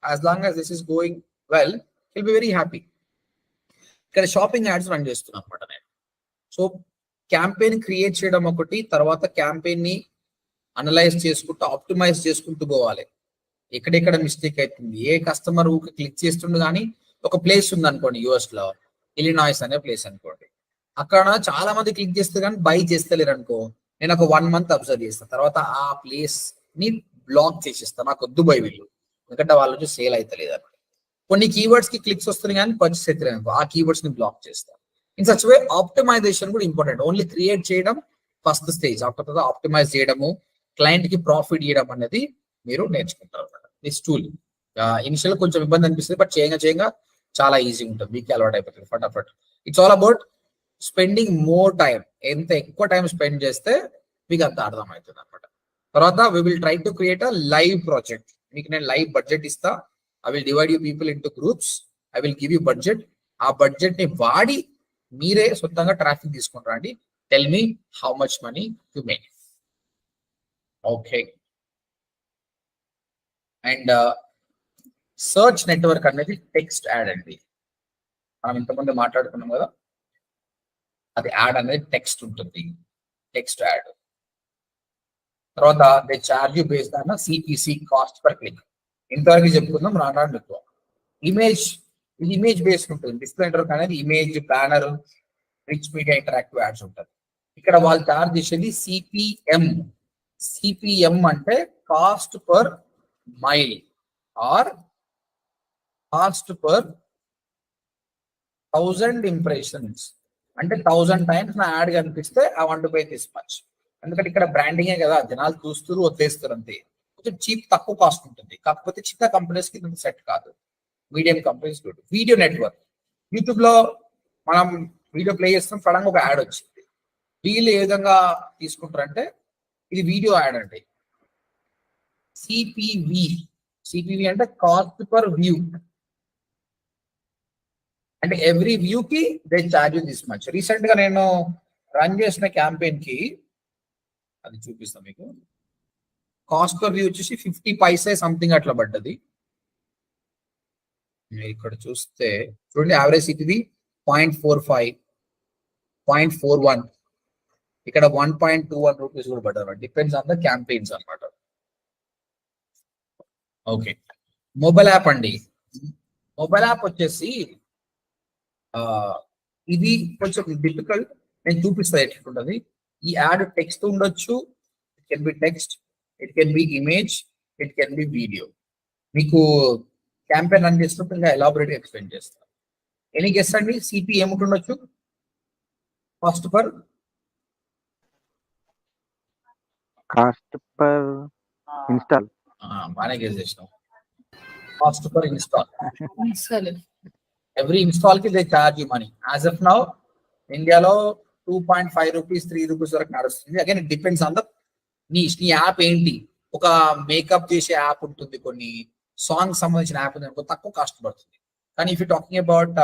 S1: As long as this is going well, will be very happy. ఇక్కడ షాపింగ్ యాడ్స్ రన్ చేస్తున్నాను అనమాట నేను. సో క్యాంపెయిన్ క్రియేట్ చేయడం ఒకటి, తర్వాత క్యాంపెయిన్ ని అనలైజ్ చేసుకుంటూ ఆప్టిమైజ్ చేసుకుంటూ పోవాలి. ఎక్కడెక్కడ మిస్టేక్ అవుతుంది, ఏ కస్టమర్ క్లిక్ చేస్తుండే. కానీ ఒక ప్లేస్ ఉంది అనుకోండి, యుఎస్ లో ఇలినాయిస్ అనే ప్లేస్ అనుకోండి, అక్కడ చాలా మంది క్లిక్ చేస్తే కానీ బై చేస్తలేరు అనుకో, నేను ఒక 1 మంత్ అబ్జర్వ్ చేస్తాను. తర్వాత ఆ ప్లేస్ ని బ్లాక్ చేసేస్తాను, నాకు వద్దు బై వీళ్ళు, ఎందుకంటే వాళ్ళు వచ్చి సేల్ అవుతలేదు అనమాట. కొన్ని కీవర్డ్స్ కి క్లిక్స్ వస్తున్నాయి కానీ పర్చేస్ అవుతలేదు అనుకో, ఆ కీవర్డ్స్ ని బ్లాక్ చేస్తాను. ఇన్ సచ్ వే ఆప్టిమైజేషన్ కూడా ఇంపార్టెంట్. ఓన్లీ క్రియేట్ చేయడం ఫస్ట్ స్టేజ్, ఆఫ్టర్ తర్వాత ఆప్టిమైజ్ చేయడము, క్లయింట్ కి ప్రాఫిట్ ఇవ్వడం అనేది మీరు నేర్చుకుంటారు అనమాట. దిస్ టూల్ ఇనిషియల్ కొంచెం ఇబ్బంది అనిపిస్తుంది, బట్ చేయంగా చాలా ఈజీ ఉంటుంది, మీకు అలవాటు అయిపోతుంది ఫటాఫట్. It's all about spending more time. ఎంత ఎక్కువ టైం స్పెండ్ చేస్తే మీకు అంత అర్థం అవుతుంది అనమాట. తర్వాత we will try to create a live project. మీకు నేను లైవ్ బడ్జెట్ ఇస్తా. I will divide you people into groups. I will give you budget. ఆ బడ్జెట్ ని వాడి మీరే సొంతంగా ట్రాఫిక్ తీసుకుంటారా అండి. Tell me how much money you make. Okay, and search network అనేది టెక్స్ట్ యాడ్ అండి. మనం ఇంతకుముందు మాట్లాడుకున్నాం కదా, అది యాడ్ అనేది టెక్స్ట్ ఉంటుంది, టెక్స్ట్ యాడ్. తర్వాత they charge based on CPC, cost per click. ఇంతవరకు చెప్పుకుందాం, రాను ఎక్కువ. ఇమేజ్, ఇది ఇమేజ్ బేస్డ్ ఉంటుంది. డిస్ప్లే నెట్వర్క్ అనేది image, banner, rich media, interactive ads ఉంటుంది. ఇక్కడ వాళ్ళు చార్జ్ చేసేది సిపిఎం. సిపిఎం అంటే cost per mile or cost per 1000 impressions. అంటే 1000 టైమ్స్ నా యాడ్ కనిపిస్తే I want to pay this much. ఎందుకంటే ఇక్కడ బ్రాండింగే కదా, జనాలు చూస్తారు వదిలేస్తారు అంతే. కొంచెం చీప్, తక్కువ కాస్ట్ ఉంటుంది. కాకపోతే చిన్న కంపెనీస్ కి సెట్ కాదు, medium companies good. Video network, YouTube లో మనం వీడియో ప్లే చేస్తాం, సడన్ ఒక యాడ్ వచ్చింది. వీళ్ళు ఏ విధంగా తీసుకుంటారంటే, ఇది వీడియో యాడ్ అండి. సిపివి, సిపివి అంటే కాస్ట్ పర్ వ్యూ. అంటే ఎవ్రీ వ్యూ కి they charge this much. Recent గా నేను రన్ చేసిన క్యాంపెయిన్ కి అది చూపిస్తాను మీకు. కాస్ట్ పర్ వ్యూ వచ్చేసి 50 పైసే సంథింగ్ అట్లా పడ్డది. మీరు ఇక్కడ చూస్తే చూడండి, యావరేజ్ సిపివి 0.45, 0.41, ఇక్కడ 1.21 రూపీస్ కూడా పడ్డారు. డిపెండ్స్ ఆన్ ద క్యాంపెయిన్స్ అన్నమాట. ఓకే, మొబైల్ యాప్ అండి. మొబైల్ యాప్ వచ్చేసి ఇది కొంచెం డిఫికల్ట్, నేను చూపిస్తా ఎట్లుంటది. ఈ యాడ్ టెక్స్ట్ ఉండొచ్చు, it can be text, it can be image, it can be video. మీకు క్యాంపెయిన్ రన్ చేసినప్పుడు ఇంకా ఎలాబొరేట్ ఎక్స్ప్లెయిన్ చేస్తాను. ఎనీ గెస్ అండి, సిపి ఏముంటుండొచ్చు? Cost per
S2: install.
S1: బాగానే గెస్ చేసినాం. Cost per install.
S4: అసలు
S1: ఎవ్రీ ఇన్స్టాల్ కి they charge money. As of now ఇండియాలో 2.5 రూపీస్, 3 రూపీస్ వరకు నడుస్తుంది. Again it depends on the నీ యాప్ ఏంటి. ఒక మేకప్ చేసే యాప్ ఉంటుంది, కొన్ని సాంగ్ సంబంధించిన యాప్ ఉంది అనుకో, తక్కువ కాస్ట్ పడుతుంది. కానీ if you talking about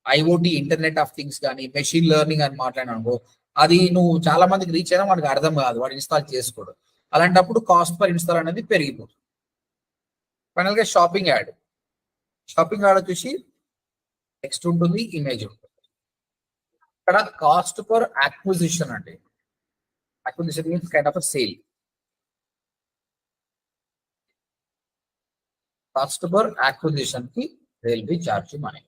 S1: IoT, internet of things కానీ మెషిన్ లెర్నింగ్ అని మాట్లాడినానుకో, అది నువ్వు చాలా మందికి రీచ్ అయినా వాడికి అర్థం కాదు, వాడు ఇన్స్టాల్ చేసుకోడు. అలాంటప్పుడు కాస్ట్ పర్ ఇన్స్టాల్ అనేది పెరిగిపోతుంది. ఫైనల్ గా షాపింగ్ యాడ్. షాపింగ్ యాడ్ వచ్చేసి టెక్స్ట్ ఉంటుంది, ఇమేజ్ ఉంటుంది. ఇక్కడ కాస్ట్ పర్ అక్విజిషన్ అండి. Acquisition means kind of a sale. Cost per acquisition కి they will be charge money.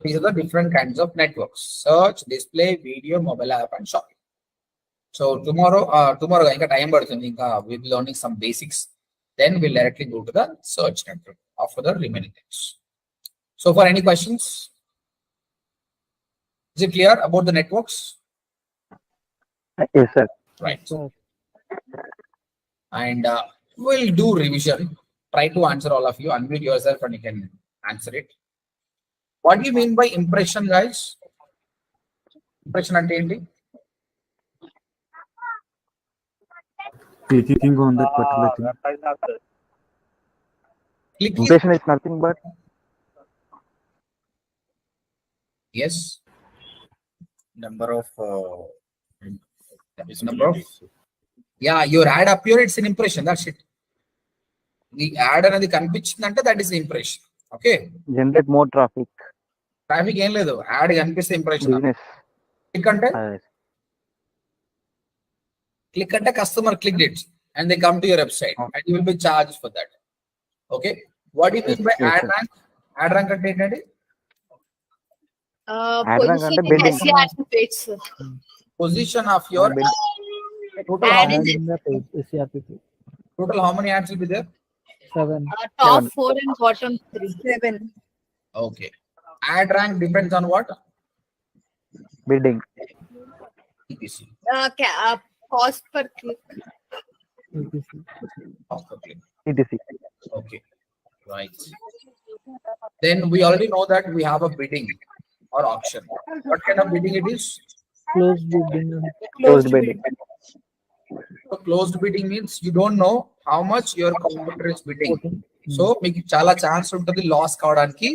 S1: These are the different kinds of networks: search, display, video, mobile app, and shopping. So tomorrow ఇంకా టైం పడుతుంది, ఇంకా we'll be learning some basics. Then we'll directly go to the search network after the remaining things. So for any questions? Is it clear about the networks?
S2: Yes, sir.
S1: Right. And we'll do revision. Try to answer all of you. Unmute yourself and you can answer it. What do you mean by impression, guys? Impression ante enti?
S5: Clicking on that particular thing.
S1: Clicking.
S2: Impression is nothing but
S1: Yes. Number of. That is number of. Yeah, your ad appear. It's an impression. That's it. The ad అనేది కనిపించిందంటే that is the impression. Okay.
S2: generate more traffic,
S1: traffic ఏం లేదు, యాడ్ కనిపిస్తే ఇంప్రెషన్.
S2: business.
S1: క్లిక్ అంటే customer clicked it and they come to your website and you will be charged for that. Okay. What do you mean by ad rank? Ad rank అంటే ఏంటండి?
S4: Position in
S2: bidding.
S4: SERP page, sir.
S1: Position of your total.
S4: Ad in
S1: Total how many ads will be there?
S4: top 4 and bottom 3. 7.
S1: Okay. Ad rank depends on what?
S2: bidding,
S1: CPC.
S4: Cost per click.
S1: Cost per click.
S2: etc.
S1: Okay. Right. Then we already know that we have a bidding or auction. What kind of bidding it is?
S2: closed bidding,
S1: So closed bidding means you don't know how much your competitor is bidding. So మీకు చాలా ఛాన్స్ ఉంటుంది లాస్ కావడానికి,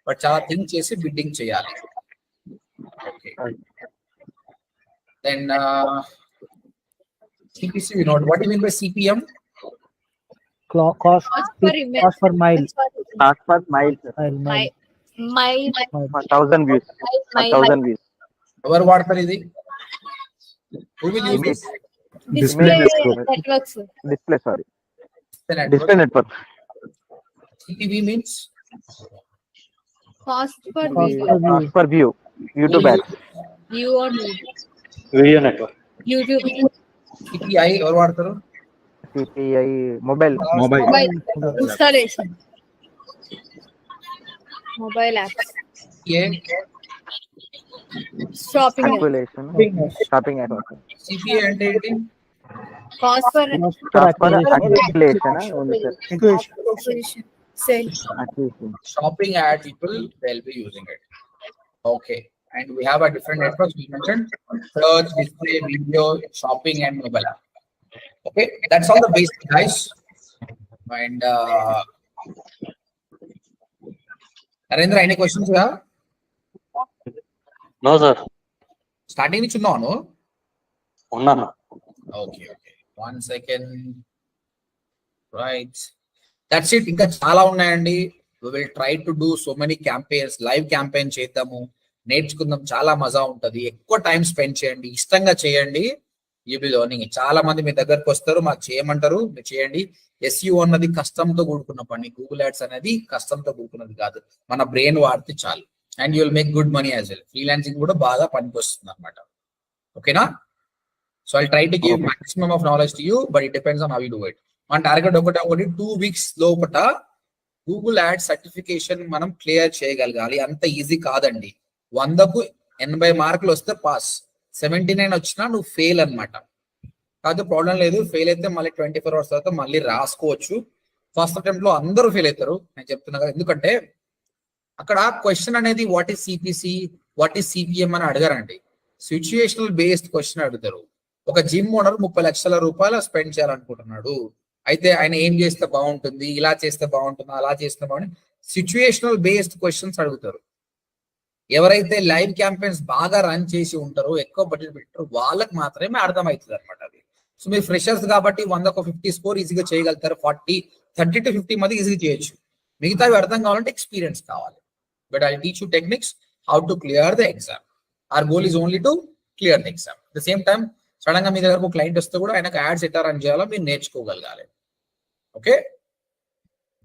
S1: బట్ చాలా థింక్ చేసి బిడ్డింగ్ చేయాలి. Okay. Then CPC, we know. What do you mean by CPM?
S6: Cost
S4: Per image.
S6: cost per mile.
S2: cost per mile,
S4: My
S2: 1000 views, 1000 views,
S1: ఎవరు వాడతారు ఇది? Who will use this?
S4: display
S2: Display.
S4: network, sir.
S2: display, sorry,
S1: The network.
S2: display network,
S1: CPV means
S4: Cost per
S6: Cost
S4: video.
S6: per view.
S2: cost per view, YouTube ads,
S4: You or me.
S5: Video network.
S4: YouTube.
S1: CPI ఎవరు వాడతారు?
S2: CPI, mobile,
S5: Mobile.
S4: Mobile installation. Mobile apps.
S1: CPA,
S4: Shopping. app.
S2: calculation, shopping ads,
S1: CPA అంటే ఏంటి?
S4: Cost per
S2: cost per acquisition, only sir,
S4: acquisition. Sale.
S2: acquisition,
S1: Shopping ad people, they'll be using it. Okay. And we have a different networks we mentioned: search, display, video, shopping, and mobile app. Okay, that's all the basic, guys. And Narendra, any questions you have?
S5: No, sir.
S1: Starting with no.
S5: Unnana.
S1: Okay. 1 second. Right. That's it. ఇంకా చాలా ఉన్నాయండి. We will try to do so many campaigns, live campaign చేద్దాము, నేర్చుకుందాం, చాలా మజా ఉంటది. ఎక్కువ టైం స్పెండ్ చేయండి, ఇష్టంగా చేయండి. You be learning. చాలా మంది మీ దగ్గరకు వస్తారు, మాకు చేయమంటారు, మీరు చేయండి. SEO అన్నది కష్టంతో కూడుకున్న పని. గూగుల్ యాడ్స్ అనేది కష్టంతో కూడుకున్నది కాదు, మన బ్రెయిన్ వాడితే చాలు. And you will make good money as well. Freelancing కూడా బాగా పనికి వస్తుంది అనమాట. ఓకేనా? So I try to give maximum of knowledge to you, but it depends on how you do it. మన టార్గెట్ ఒకటి 2 weeks లోపల గూగుల్ యాడ్ సర్టిఫికేషన్ మనం క్లియర్ చేయగలగాలి. అంత ఈజీ కాదండి. 100కు 80 మార్కులు వస్తే పాస్, 79 వచ్చినా నువ్వు ఫెయిల్ అన్నమాట. కాదు, ప్రాబ్లం లేదు. ఫెయిల్ అయితే మళ్ళీ 24 hours తర్వాత మళ్ళీ రాసుకోవచ్చు. ఫస్ట్ అటెంప్ట్ లో అందరూ ఫెయిల్ అవుతారు, నేను చెప్తున్నా కదా. ఎందుకంటే అక్కడ క్వశ్చన్ అనేది what is CPC, what is CPM అని అడగారండి. సిచ్యుయేషనల్ బేస్డ్ క్వశ్చన్ అడుగుతారు. ఒక జిమ్ ఓనర్ 30 లక్షల రూపాయలు స్పెండ్ చేయాలనుకుంటున్నాడు. అయితే ఆయన ఏం చేస్తే బాగుంటుంది, ఇలా చేస్తే బాగుంటుంది, అలా చేస్తే బాగుంటుంది. సిచ్యుయేషనల్ బేస్డ్ క్వశ్చన్స్ అడుగుతారు. ఎవరైతే లైవ్ క్యాంపెయిన్స్ బాగా రన్ చేసి ఉంటారో, ఎక్కువ బడ్జెట్ పెట్టారో, వాళ్ళకి మాత్రమే అర్థమవుతుంది అనమాట అది. సో మీరు ఫ్రెషర్స్ కాబట్టి 100కు 50 స్కోర్ ఈజీగా చేయగలుగుతారు. 30 to 50 మంది ఈజీగా చేయొచ్చు. మిగతావి అర్థం కావాలంటే ఎక్స్పీరియన్స్ కావాలి. But I teach you techniques how to clear the exam. Hour goal is only to clear the exam. At the same time sudden గా మీ దగ్గరకు క్లయింట్ వస్తే కూడా ఆయనకు యాడ్స్ ఎట్లా రన్ చేయాలో మీరు నేర్చుకోగలగాలి. ఓకే.